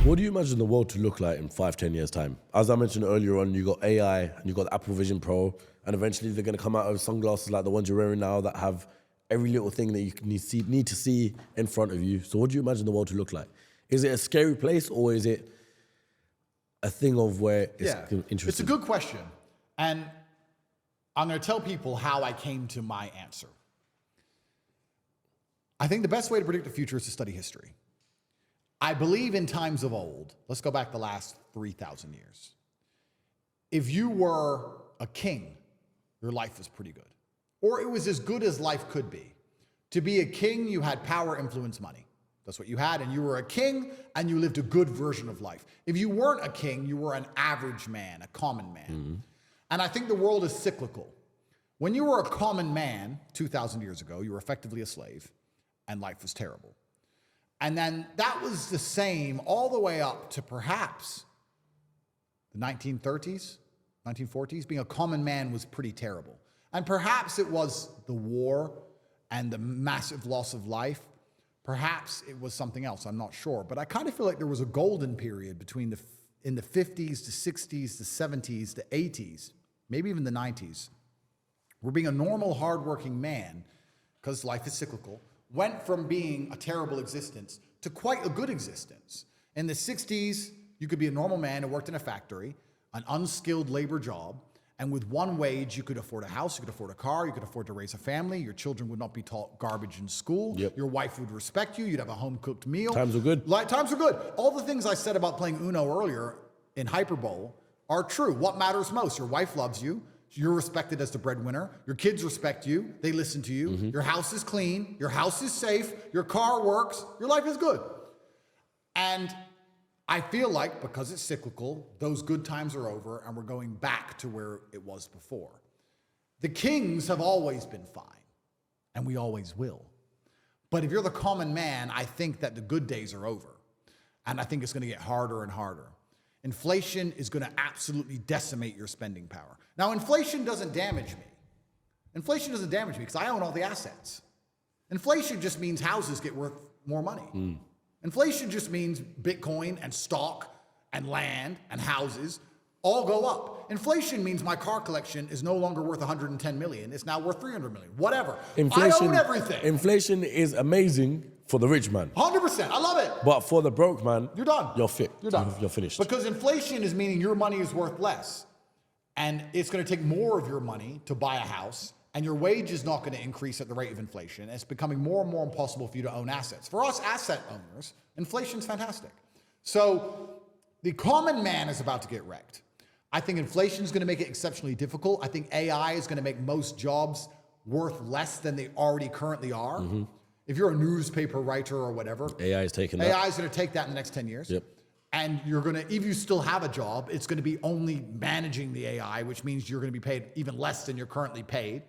What do you imagine the world to look like in 5, 10 years time? As I mentioned earlier on, you got AI and you got the Apple Vision Pro, and eventually they're going to come out with sunglasses like the ones you're wearing now that have every little thing that you need to see in front of you. So what do you imagine the world to look like? Is it a scary place, or is it a thing of where it's interesting? It's a good question. And I'm going to tell people how I came to my answer. I think the best way to predict the future is to study history. I believe in times of old, let's go back the last 3,000 years. If you were a king, your life was pretty good. Or it was as good as life could be. To be a king, you had power, influence, money. That's what you had, and you were a king, and you lived a good version of life. If you weren't a king, you were an average man, a common man. Mm-hmm. And I think the world is cyclical. When you were a common man 2,000 years ago, you were effectively a slave, and life was terrible. And then that was the same all the way up to perhaps the 1930s, 1940s. Being a common man was pretty terrible. And perhaps it was the war and the massive loss of life. Perhaps it was something else, I'm not sure. But I kind of feel like there was a golden period between in the 50s to 60s to 70s to 80s, maybe even the 90s, where being a normal, hardworking man, because life is cyclical, went from being a terrible existence to quite a good existence. In the 60s, you could be a normal man who worked in a factory, an unskilled labor job, and with one wage, you could afford a house, you could afford a car, you could afford to raise a family, your children would not be taught garbage in school, your wife would respect you, you'd have a home-cooked meal. Times were good. Times were good. All the things I said about playing Uno earlier in Hyperbole are true. What matters most? Your wife loves you, you're respected as the breadwinner, your kids respect you, they listen to you, your house is clean, your house is safe, your car works, your life is good. And I feel like, because it's cyclical, those good times are over and we're going back to where it was before. The kings have always been fine, and we always will. But if you're the common man, I think that the good days are over. And I think it's going to get harder and harder. Inflation is going to absolutely decimate your spending power. Now, inflation doesn't damage me. Inflation doesn't damage me because I own all the assets. Inflation just means houses get worth more money. Inflation just means Bitcoin and stock and land and houses all go up. Inflation means my car collection is no longer worth 110 million. It's now worth 300 million. Whatever. Inflation, I own everything. Inflation is amazing for the rich man. 100%. I love it. But for the broke man, you're done. You're fit. You're done. You're finished. Because inflation is meaning your money is worth less. And it's going to take more of your money to buy a house. And your wage is not going to increase at the rate of inflation. It's becoming more and more impossible for you to own assets. For us asset owners, inflation's fantastic. So the common man is about to get wrecked. I think inflation is going to make it exceptionally difficult. I think AI is going to make most jobs worth less than they already currently are. Mm-hmm. If you're a newspaper writer or whatever, AI is going to take that in the next 10 years. Yep. And you're going to, if you still have a job, it's going to be only managing the AI, which means you're going to be paid even less than you're currently paid.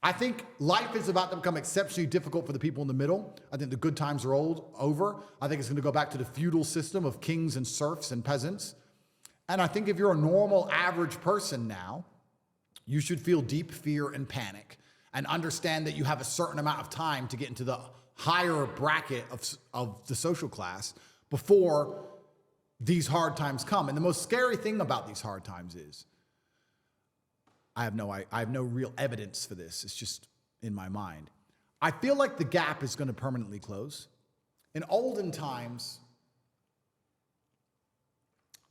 I think life is about to become exceptionally difficult for the people in the middle. I think the good times are over. I think it's going to go back to the feudal system of kings and serfs and peasants. And I think if you're a normal, average person now, you should feel deep fear and panic and understand that you have a certain amount of time to get into the higher bracket of the social class before these hard times come. And the most scary thing about these hard times is, I have no real evidence for this. It's just in my mind. I feel like the gap is going to permanently close. In olden times,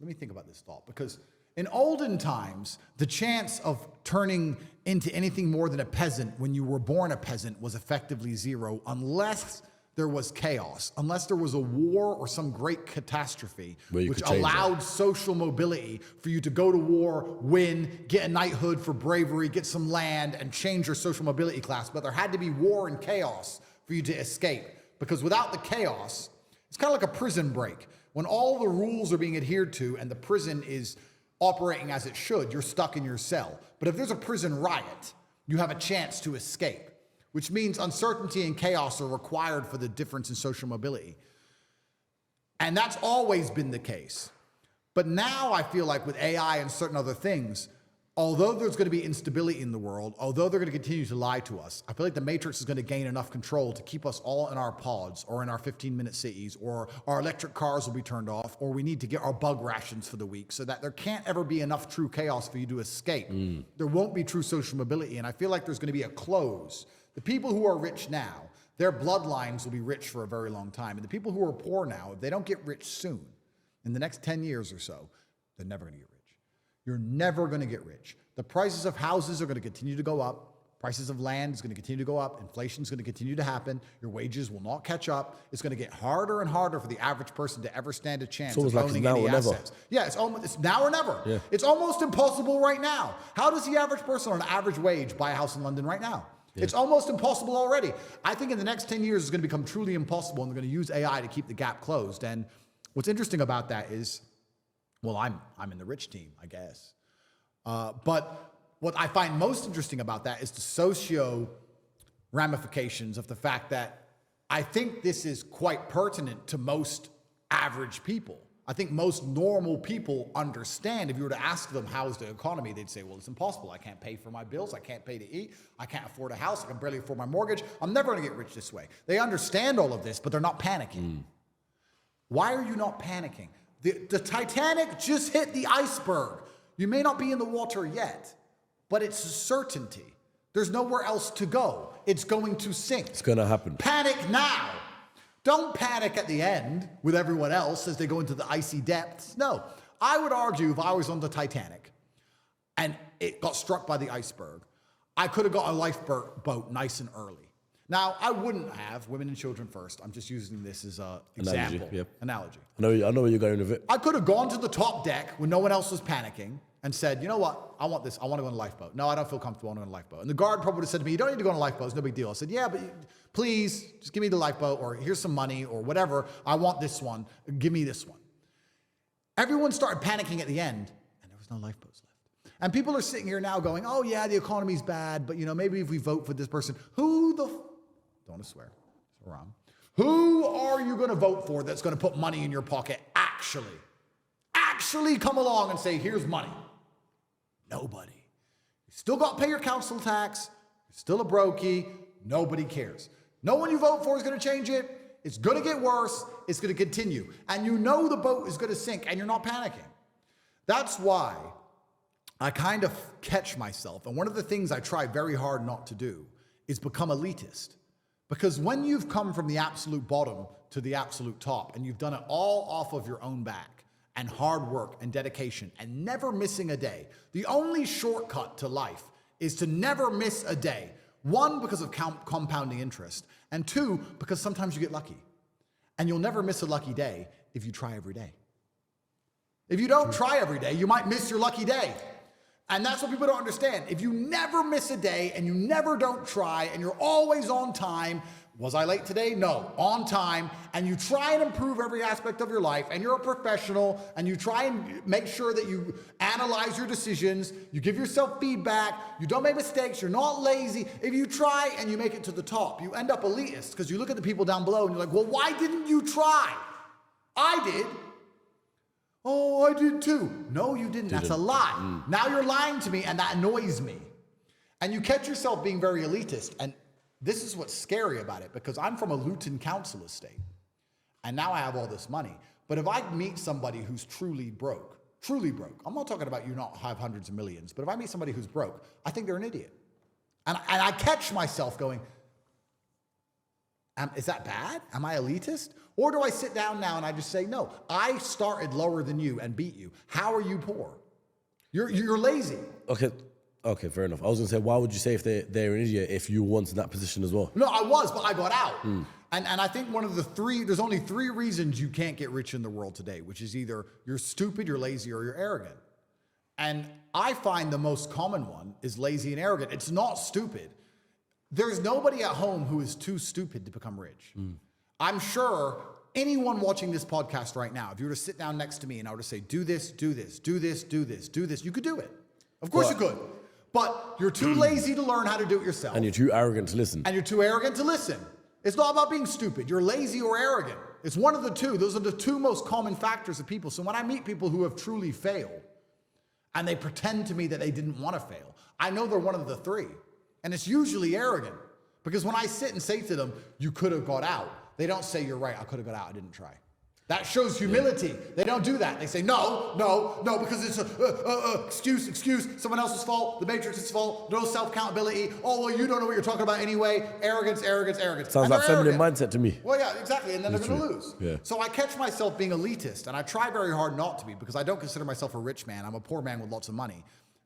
let me think about this thought, because in olden times, the chance of turning into anything more than a peasant when you were born a peasant was effectively zero, unless there was chaos, unless there was a war or some great catastrophe which allowed social mobility for you to go to war, win, get a knighthood for bravery, get some land, and change your social mobility class. But there had to be war and chaos for you to escape, because without the chaos, it's kind of like a prison break. When all the rules are being adhered to and the prison is operating as it should, you're stuck in your cell. But if there's a prison riot, you have a chance to escape, which means uncertainty and chaos are required for the difference in social mobility. And that's always been the case. But now I feel like with AI and certain other things, although there's going to be instability in the world, although they're going to continue to lie to us, I feel like the Matrix is going to gain enough control to keep us all in our pods or in our 15-minute cities, or our electric cars will be turned off, or we need to get our bug rations for the week, so that there can't ever be enough true chaos for you to escape. There won't be true social mobility, and I feel like there's going to be a close. The people who are rich now, their bloodlines will be rich for a very long time. And the people who are poor now, if they don't get rich soon, in the next 10 years or so, they're never going to get rich. You're never going to get rich. The prices of houses are going to continue to go up. Prices of land is going to continue to go up. Inflation is going to continue to happen. Your wages will not catch up. It's going to get harder and harder for the average person to ever stand a chance of owning any assets. Yeah, it's now or never. Yeah. It's almost impossible right now. How does the average person on an average wage buy a house in London right now? Yeah. It's almost impossible already. I think in the next 10 years, it's going to become truly impossible, and they're going to use AI to keep the gap closed. And what's interesting about that is, well, I'm in the rich team, I guess. But what I find most interesting about that is the socio ramifications of the fact that I think this is quite pertinent to most average people. I think most normal people understand. If you were to ask them, how's the economy? They'd say, well, it's impossible. I can't pay for my bills. I can't pay to eat. I can't afford a house. I can barely afford my mortgage. I'm never going to get rich this way. They understand all of this, but they're not panicking. Why are you not panicking? The Titanic just hit the iceberg. You may not be in the water yet, but it's a certainty. There's nowhere else to go. It's going to sink. It's going to happen. Panic now. Don't panic at the end with everyone else as they go into the icy depths. No, I would argue if I was on the Titanic and it got struck by the iceberg, I could have got a lifeboat nice and early. Now, I wouldn't have women and children first. I'm just using this as an example. Analogy. I know where you're going with it. I could have gone to the top deck when no one else was panicking and said, you know what, I want this. I want to go on a lifeboat. No, I don't feel comfortable. I want to go on a lifeboat. And the guard probably would have said to me, you don't need to go on a lifeboat. It's no big deal. I said, yeah, but please, just give me the lifeboat, or here's some money or whatever. I want this one. Give me this one. Everyone started panicking at the end, and there was no lifeboats left. And people are sitting here now going, oh, yeah, the economy's bad, but, maybe if we vote for this person, don't want to swear. It's wrong. Who are you going to vote for that's going to put money in your pocket actually come along and say, here's money? Nobody. You still got to pay your council tax. You're still a brokey. Nobody cares. No one you vote for is going to change it. It's going to get worse. It's going to continue. And you know the boat is going to sink, and you're not panicking. That's why I kind of catch myself. And one of the things I try very hard not to do is become elitist. Because when you've come from the absolute bottom to the absolute top, and you've done it all off of your own back, and hard work and dedication and never missing a day, the only shortcut to life is to never miss a day. One, because of compounding interest, and two, because sometimes you get lucky. And you'll never miss a lucky day if you try every day. If you don't try every day, you might miss your lucky day. And that's what people don't understand. If you never miss a day and you never don't try and you're always on time, was I late today? No, on time, and you try and improve every aspect of your life, and you're a professional, and you try and make sure that you analyze your decisions, you give yourself feedback, you don't make mistakes, you're not lazy. If you try and you make it to the top, you end up elitist, because you look at the people down below and you're like, well, why didn't you try? I did. Oh, I did too. No, you didn't. That's a lie. Now you're lying to me, and that annoys me. And you catch yourself being very elitist, and this is what's scary about it, because I'm from a Luton council estate, and now I have all this money. But if I meet somebody who's truly broke, I'm not talking about you not have hundreds of millions, but if I meet somebody who's broke, I think they're an idiot. And I catch myself going, is that bad? Am I elitist? Or do I sit down now and I just say, no, I started lower than you and beat you. How are you poor? You're lazy. Okay, fair enough. I was going to say, why would you say if they're an idiot if you were once in that position as well? No, I was, but I got out. And I think one of the there's only three reasons you can't get rich in the world today, which is either you're stupid, you're lazy, or you're arrogant. And I find the most common one is lazy and arrogant. It's not stupid. There's nobody at home who is too stupid to become rich. I'm sure anyone watching this podcast right now, if you were to sit down next to me and I were to say, do this, do this, do this, do this, do this, you could do it. Of course you could. But you're too lazy to learn how to do it yourself. And you're too arrogant to listen. And you're too arrogant to listen. It's not about being stupid. You're lazy or arrogant. It's one of the two. Those are the two most common factors of people. So when I meet people who have truly failed, And they pretend to me that they didn't want to fail. I know they're one of the three. And it's usually arrogant. Because when I sit and say to them, you could have got out, they don't say, you're right, I could have got out, I didn't try. That shows humility. They don't do that. They say, no, because it's excuse, someone else's fault, the Matrix's fault, no self-accountability. Oh, well, you don't know what you're talking about anyway. Arrogance. Sounds like feminine mindset to me. Well, yeah, exactly. And then they're going to lose. Yeah. So I catch myself being elitist, and I try very hard not to be, because I don't consider myself a rich man. I'm a poor man with lots of money.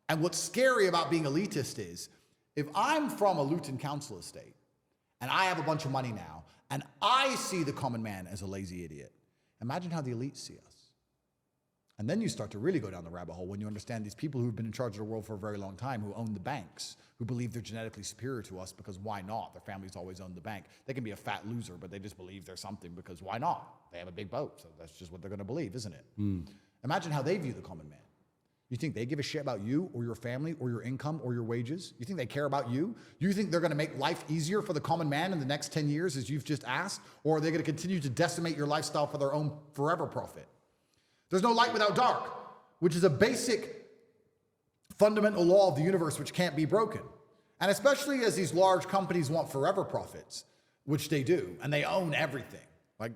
And what's scary about being elitist is, if I'm from a Luton council estate, and I have a bunch of money now, and I see the common man as a lazy idiot, imagine how the elites see us. And then you start to really go down the rabbit hole when you understand these people who've been in charge of the world for a very long time, who own the banks, who believe they're genetically superior to us because why not? Their families always owned the bank. They can be a fat loser, but they just believe they're something because why not? They have a big boat, so that's just what they're going to believe, isn't it? Imagine how they view the common man. You think they give a shit about you or your family or your income or your wages? You think they care about you? You think they're going to make life easier for the common man in the next 10 years as you've just asked? Or are they going to continue to decimate your lifestyle for their own forever profit? There's no light without dark, which is a basic fundamental law of the universe which can't be broken. And especially as these large companies want forever profits, which they do, and they own everything. Like,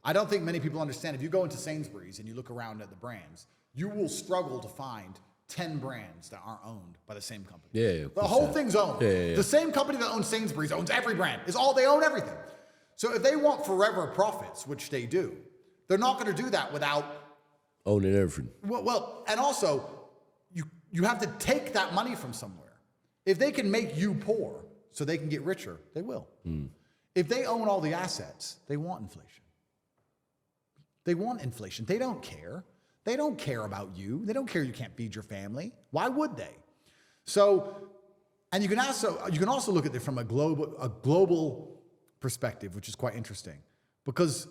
I don't think many people understand. If you go into Sainsbury's and you look around at the brands, you will struggle to find 10 brands that aren't owned by the same company. Yeah, the whole thing's owned. Yeah. The same company that owns Sainsbury's owns every brand. They own everything. So if they want forever profits, which they do, they're not going to do that without owning everything. Well, and also, you have to take that money from somewhere. If they can make you poor so they can get richer, they will. If they own all the assets, they want inflation. They want inflation. They don't care. They don't care about you. They don't care you can't feed your family. Why would they? So, and you can also look at it from a global perspective, which is quite interesting, because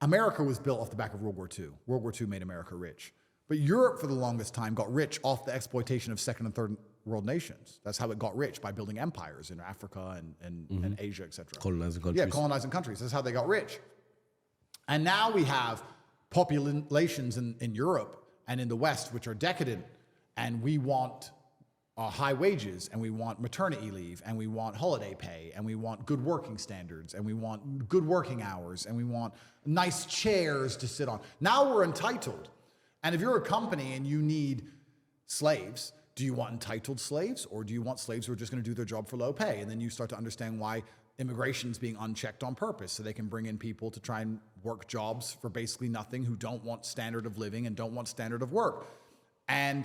America was built off the back of World War II. World War II made America rich. But Europe, for the longest time, got rich off the exploitation of second and third world nations. That's how it got rich, by building empires in Africa and Asia, etc. Colonizing countries. Yeah, colonizing countries. That's how they got rich. And now we have populations in Europe and in the West which are decadent, and we want high wages, and we want maternity leave, and we want holiday pay, and we want good working standards, and we want good working hours, and we want nice chairs to sit on. Now we're entitled. And if you're a company and you need slaves, do you want entitled slaves, or do you want slaves who are just going to do their job for low pay? And then you start to understand why immigration is being unchecked on purpose, so they can bring in people to try and work jobs for basically nothing, who don't want standard of living and don't want standard of work. And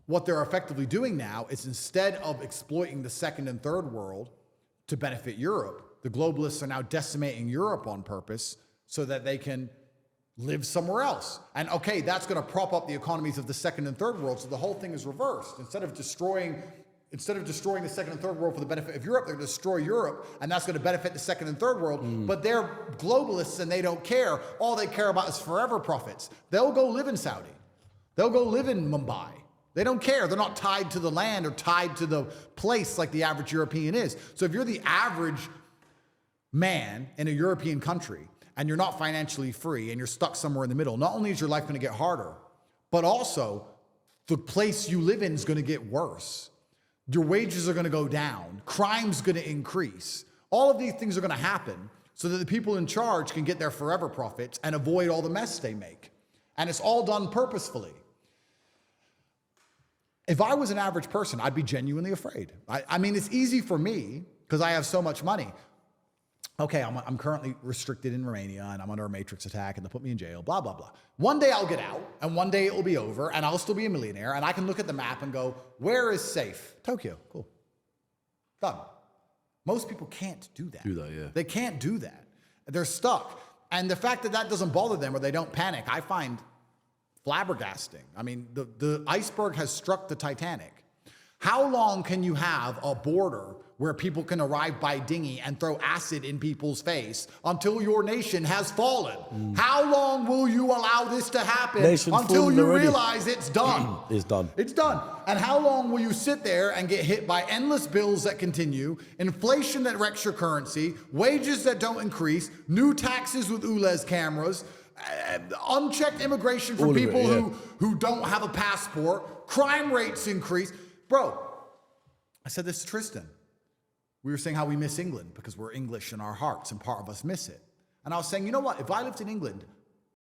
what they're effectively doing now is, instead of exploiting the second and third world to benefit Europe, the globalists are now decimating Europe on purpose so that they can live somewhere else. And okay, that's going to prop up the economies of the second and third world, so the whole thing is reversed. Instead of destroying the second and third world for the benefit of Europe, they're going to destroy Europe, and that's going to benefit the second and third world. But they're globalists and they don't care. All they care about is forever profits. They'll go live in Saudi. They'll go live in Mumbai. They don't care. They're not tied to the land or tied to the place like the average European is. So if you're the average man in a European country and you're not financially free and you're stuck somewhere in the middle, not only is your life going to get harder, but also the place you live in is going to get worse. Your wages are going to go down. Crime's going to increase. All of these things are going to happen so that the people in charge can get their forever profits and avoid all the mess they make. And it's all done purposefully. If I was an average person, I'd be genuinely afraid. I mean, it's easy for me because I have so much money. Okay, I'm currently restricted in Romania and I'm under a matrix attack and they'll put me in jail, blah, blah, blah. One day I'll get out and one day it will be over and I'll still be a millionaire and I can look at the map and go, where is safe? Tokyo, cool. Done. Most people can't do that. Yeah. They can't do that. They're stuck. And the fact that doesn't bother them or they don't panic, I find flabbergasting. I mean, the iceberg has struck the Titanic. How long can you have a border where people can arrive by dinghy and throw acid in people's face until your nation has fallen? How long will you allow this to happen until you realize it's done? It's done. It's done. And how long will you sit there and get hit by endless bills that continue, inflation that wrecks your currency, wages that don't increase, new taxes with ULEZ cameras, unchecked immigration from All of it, people yeah. who don't have a passport. Crime rates increase. Bro, I said this to Tristan. We were saying how we miss England because we're English in our hearts and part of us miss it. And I was saying, you know what? If I lived in England,